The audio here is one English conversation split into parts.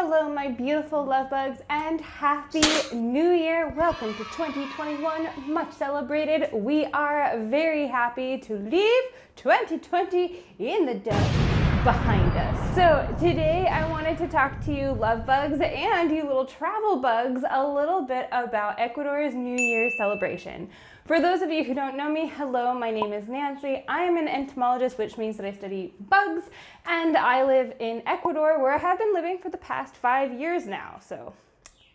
Hello my beautiful love bugs and happy new year. Welcome to 2021, much celebrated. We are very happy to leave 2020 in the dust behind us. So today I wanted to talk to you love bugs and you little travel bugs a little bit about Ecuador's New Year's celebration. For those of you who don't know me, hello, my name is Nancy. I am an entomologist, which means that I study bugs, and I live in Ecuador, where I have been living for the past 5 years now, so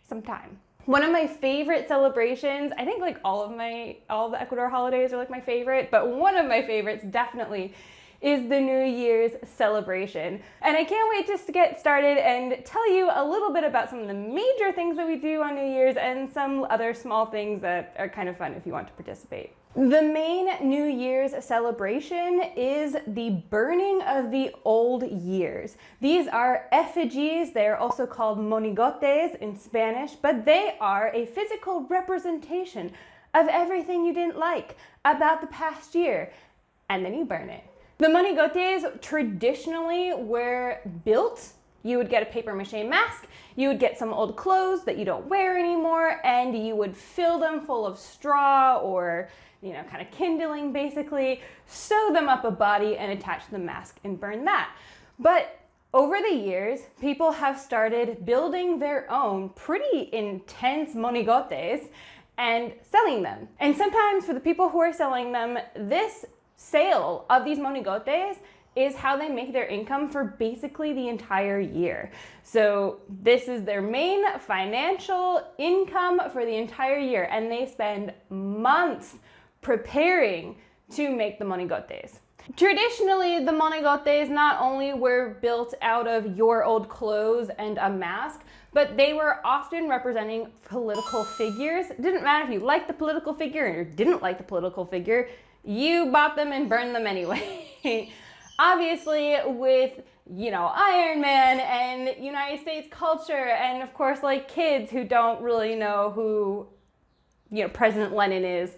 some time. One of my favorite celebrations, I think like all the Ecuador holidays are like my favorite, but one of my favorites definitely is the New Year's celebration. And I can't wait just to get started and tell you a little bit about some of the major things that we do on New Year's and some other small things that are kind of fun if you want to participate. The main New Year's celebration is the burning of the old years. These are effigies. They're also called monigotes in Spanish, but they are a physical representation of everything you didn't like about the past year, and then you burn it. The monigotes traditionally were built. You would get a paper mache mask, you would get some old clothes that you don't wear anymore, and you would fill them full of straw or, kind of kindling basically, sew them up a body and attach the mask and burn that. But over the years, people have started building their own pretty intense monigotes and selling them. And sometimes for the people who are selling them, this sale of these monigotes is how they make their income for basically the entire year. So this is their main financial income for the entire year, and they spend months preparing to make the monigotes. Traditionally, the monigotes not only were built out of your old clothes and a mask, but they were often representing political figures. It didn't matter if you liked the political figure or didn't like the political figure, you bought them and burned them anyway. Obviously with, Iron Man and United States culture, and of course like kids who don't really know who, President Lenin is,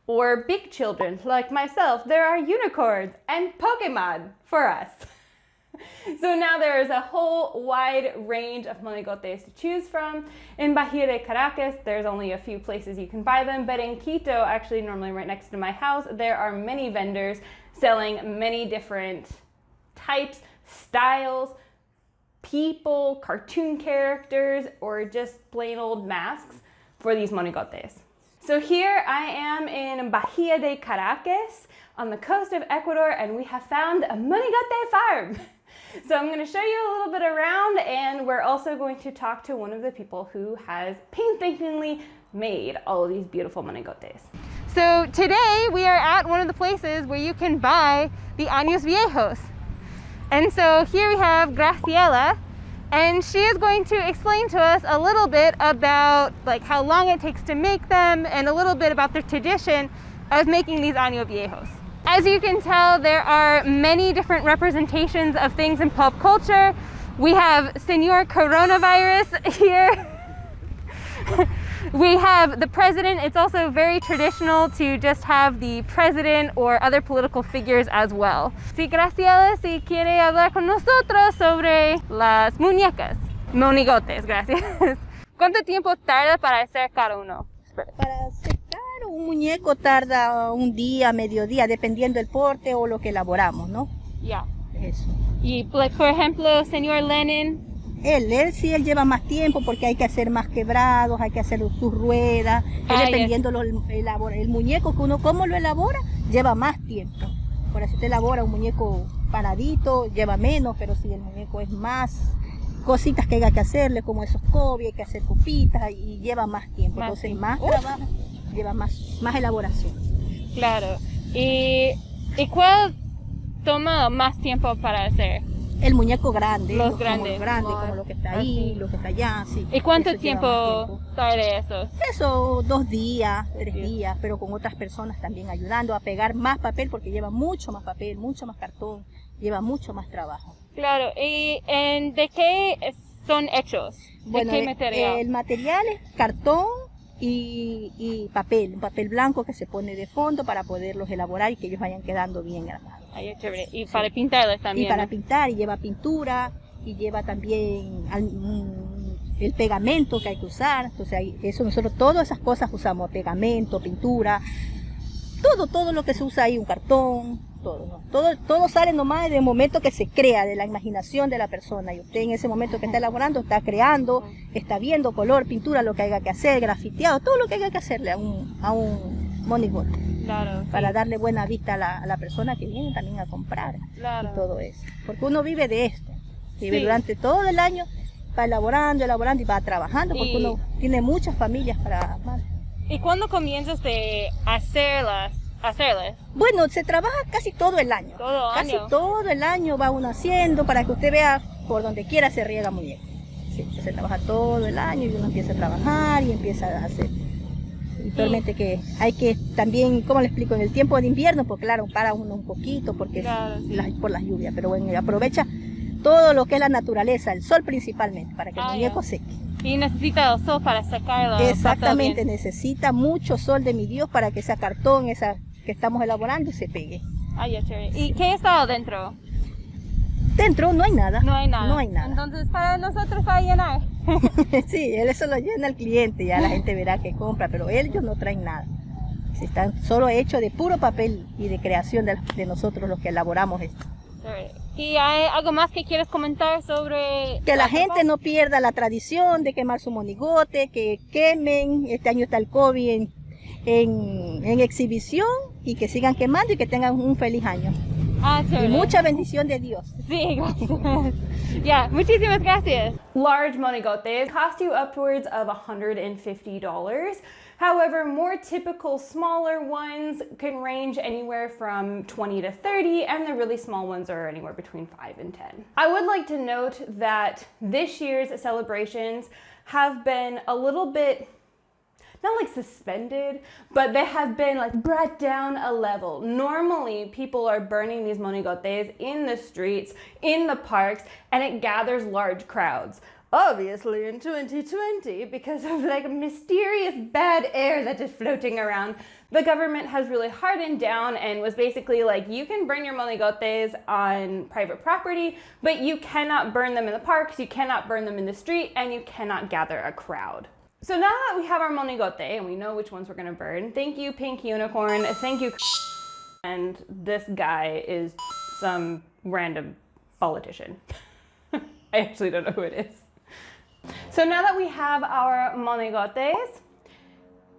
or big children like myself, there are unicorns and Pokemon for us. So now there is a whole wide range of monigotes to choose from. In Bahia de Caracas, there's only a few places you can buy them, but in Quito, actually normally right next to my house, there are many vendors selling many different types, styles, people, cartoon characters, or just plain old masks for these monigotes. So here I am in Bahia de Caracas on the coast of Ecuador, and we have found a monigote farm. So I'm going to show you a little bit around, and we're also going to talk to one of the people who has painstakingly made all of these beautiful monigotes. So today we are at one of the places where you can buy the años viejos. And so here we have Graciela, and she is going to explain to us a little bit about how long it takes to make them and a little bit about the tradition of making these años viejos. As you can tell, there are many different representations of things in pop culture. We have Señor Coronavirus here. We have the president. It's also very traditional to just have the president or other political figures as well. Sí, Graciela, si quiere hablar con nosotros sobre las muñecas. Monigotes, gracias. ¿Cuánto tiempo tarda para hacer cada uno? Para secar un muñeco tarda un día, mediodía, dependiendo del porte o lo que elaboramos, ¿no? Ya. Eso. Y, por ejemplo, señor Lenin. Él lleva más tiempo porque hay que hacer más quebrados, hay que hacer sus ruedas. Dependiendo el muñeco que uno cómo lo elabora, lleva más tiempo. Por eso te elabora un muñeco paradito, lleva menos, pero si el muñeco es más cositas que hay que hacerle, como esos cobias, hay que hacer copitas y lleva más tiempo. Entonces más trabajo, lleva más elaboración. Claro. ¿Y cuál toma más tiempo para hacer? El muñeco grande, los grandes, como lo que está ahí, lo que está allá, sí. ¿Y cuánto tiempo tarda eso? Eso, 2 días, 3 días, pero con otras personas también ayudando a pegar más papel porque lleva mucho más papel, mucho más cartón, lleva mucho más trabajo. Claro, ¿y de qué son hechos? ¿De qué material? El material es cartón y papel, un papel blanco que se pone de fondo para poderlos elaborar y que ellos vayan quedando bien grabados. Ay, chévere. Y para pintarlos también. Y para pintar, y lleva pintura, y lleva también el pegamento que hay que usar. Entonces eso nosotros todas esas cosas usamos, pegamento, pintura, todo lo que se usa ahí, un cartón, todo, ¿no? Todo sale nomás del momento que se crea, de la imaginación de la persona. Y usted en ese momento que está elaborando, está creando, está viendo color, pintura, lo que haya que hacer, grafiteado, todo lo que haya que hacerle a un monigote. Claro, sí. Para darle buena vista a la persona que viene también a comprar. Claro. Y todo eso. Porque uno vive de esto. Vive Sí. durante todo el año, va elaborando y va trabajando, porque uno tiene muchas familias para amar. ¿Y cuándo comienzas de hacerlas? Bueno, se trabaja casi todo el año. Casi todo el año va uno haciendo para que usted vea por donde quiera se riega muñeco. Sí, se trabaja todo el año y uno empieza a trabajar y empieza a hacer. Y realmente que hay que también, ¿cómo le explico? En el tiempo de invierno, pues claro, para uno un poquito porque claro, es por las lluvias, pero bueno, aprovecha todo lo que es la naturaleza, el sol principalmente, para que el muñeco seque. Y necesita el sol para secarlo. Exactamente, necesita mucho sol de mi Dios para que ese cartón, esa que estamos elaborando, se pegue. Ay, chévere. ¿Y qué está adentro? Dentro no hay nada. No hay nada. No hay nada. Entonces para nosotros va a llenar. Sí, eso lo llena el cliente, ya la gente verá que compra, pero ellos no traen nada. Están solo hechos de puro papel y de creación de nosotros los que elaboramos esto. ¿Y hay algo más que quieres comentar sobre...? Que la gente no pierda la tradición de quemar su monigote, que quemen, este año está el COVID en exhibición, y que sigan quemando y que tengan un feliz año. Y mucha bendición de Dios. Sí, gracias. Yeah, muchísimas gracias. Large monigotes cost you upwards of $150. However, more typical smaller ones can range anywhere from 20 to 30, and the really small ones are anywhere between 5 and 10. I would like to note that this year's celebrations have been a little bit, not like suspended, but they have been like brought down a level. Normally, people are burning these monigotes in the streets, in the parks, and it gathers large crowds. Obviously in 2020, because of like mysterious bad air that is floating around, the government has really hardened down and was basically like, you can burn your monigotes on private property, but you cannot burn them in the parks, you cannot burn them in the street, and you cannot gather a crowd. So now that we have our monigote and we know which ones we're gonna burn, thank you, Pink Unicorn, thank you, and this guy is some random politician. I actually don't know who it is. So now that we have our monigotes,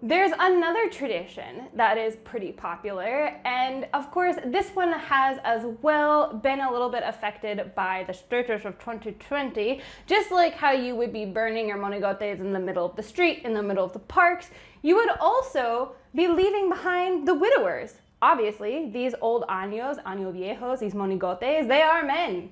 there's another tradition that is pretty popular, and of course this one has as well been a little bit affected by the status of 2020. Just like how you would be burning your monigotes in the middle of the street, in the middle of the parks, you would also be leaving behind the widowers. Obviously, these old año viejos, these monigotes, they are men.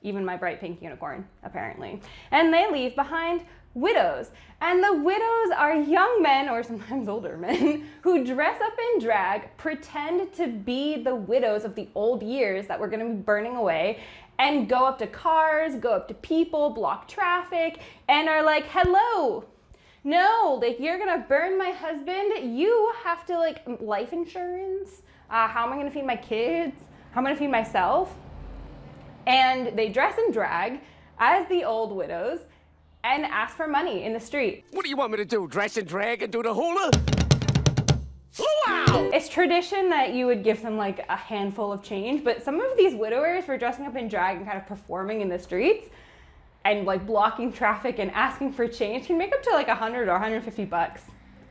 Even my bright pink unicorn, apparently. And they leave behind widows. And the widows are young men, or sometimes older men, who dress up in drag, pretend to be the widows of the old years that we're gonna be burning away, and go up to cars, go up to people, block traffic, and are like, hello, no, like you're gonna burn my husband, you have to like life insurance, how am I gonna feed my kids, how am I gonna feed myself? And they dress in drag as the old widows and ask for money in the street. What do you want me to do, dress and drag and do the hula? Wow! It's tradition that you would give them like a handful of change, but some of these widowers were dressing up in drag and kind of performing in the streets and like blocking traffic and asking for change can make up to like 100 or 150 bucks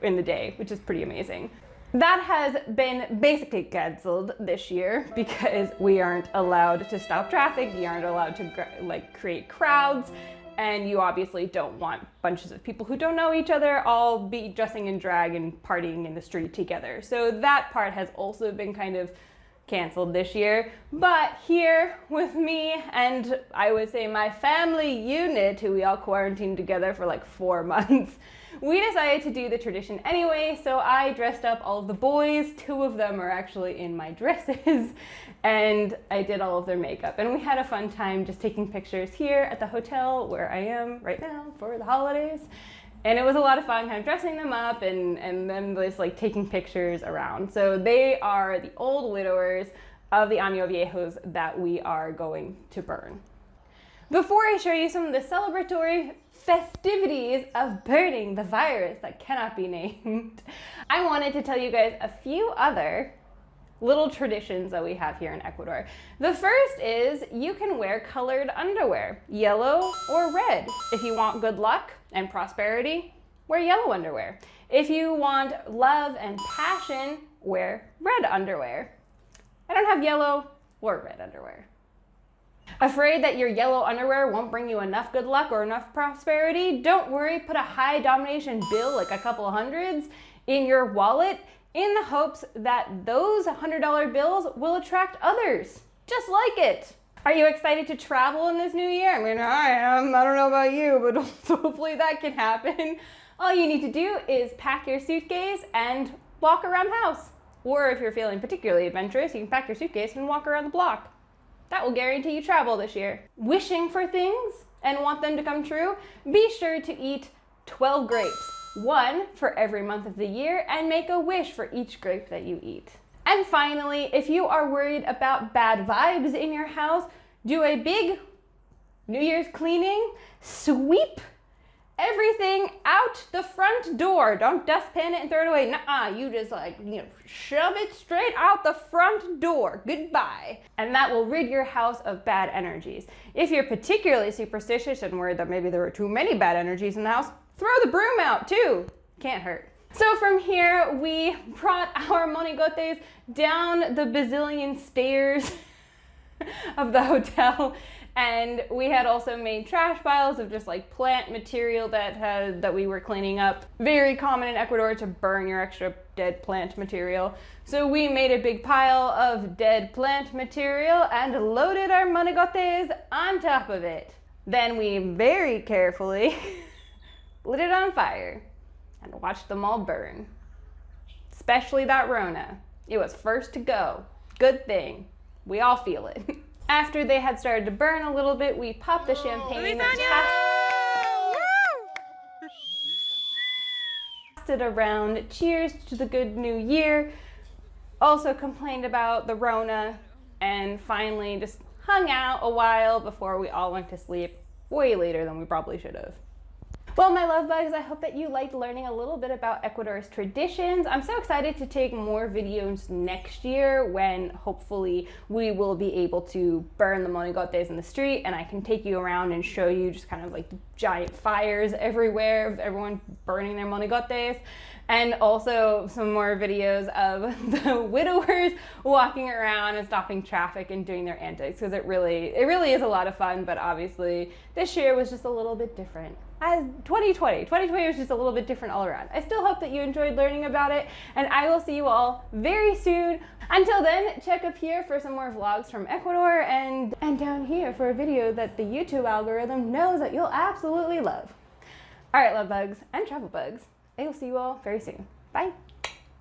in the day, which is pretty amazing. That has been basically cancelled this year because we aren't allowed to stop traffic, you aren't allowed to like create crowds, and you obviously don't want bunches of people who don't know each other all be dressing in drag and partying in the street together. So that part has also been kind of canceled this year. But here with me and I would say my family unit, who we all quarantined together for like 4 months, we decided to do the tradition anyway, so I dressed up all of the boys. 2 of them are actually in my dresses, and I did all of their makeup. And we had a fun time just taking pictures here at the hotel where I am right now for the holidays. And it was a lot of fun kind of dressing them up and then just like taking pictures around. So they are the old widowers of the Año Viejos that we are going to burn. Before I show you some of the celebratory festivities of burning the virus that cannot be named, I wanted to tell you guys a few other little traditions that we have here in Ecuador. The first is you can wear colored underwear, yellow or red. If you want good luck and prosperity, wear yellow underwear. If you want love and passion, wear red underwear. I don't have yellow or red underwear. Afraid that your yellow underwear won't bring you enough good luck or enough prosperity? Don't worry, put a high domination bill, like a couple of hundreds, in your wallet in the hopes that those $100 bills will attract others, just like it. Are you excited to travel in this new year? I mean, I am. I don't know about you, but hopefully that can happen. All you need to do is pack your suitcase and walk around the house. Or if you're feeling particularly adventurous, you can pack your suitcase and walk around the block. That will guarantee you travel this year. Wishing for things and want them to come true? Be sure to eat 12 grapes. One for every month of the year, and make a wish for each grape that you eat. And finally, if you are worried about bad vibes in your house, do a big New Year's cleaning, sweep everything out the front door. Don't dustpan it and throw it away. Nuh-uh, you just shove it straight out the front door. Goodbye. And that will rid your house of bad energies. If you're particularly superstitious and worried that maybe there were too many bad energies in the house, throw the broom out too. Can't hurt. So from here, we brought our Monigotes down the bazillion stairs of the hotel, and we had also made trash piles of just like plant material that we were cleaning up. Very common in Ecuador to burn your extra dead plant material. So we made a big pile of dead plant material and loaded our Monigotes on top of it. Then we very carefully lit it on fire and watched them all burn. Especially that Rona. It was first to go. Good thing. We all feel it. After they had started to burn a little bit, we popped the champagne and passed it around. Cheers to the good new year. Also complained about the Rona, and finally just hung out a while before we all went to sleep. Way later than we probably should have. Well, my love bugs, I hope that you liked learning a little bit about Ecuador's traditions. I'm so excited to take more videos next year when hopefully we will be able to burn the Monigotes in the street, and I can take you around and show you just kind of like giant fires everywhere of everyone burning their Monigotes. And also some more videos of the widowers walking around and stopping traffic and doing their antics, because it really is a lot of fun, but obviously this year was just a little bit different. As 2020 was just a little bit different all around. I still hope that you enjoyed learning about it, and I will see you all very soon. Until then, check up here for some more vlogs from Ecuador, and down here for a video that the YouTube algorithm knows that you'll absolutely love. All right, love bugs and travel bugs. I will see you all very soon. Bye.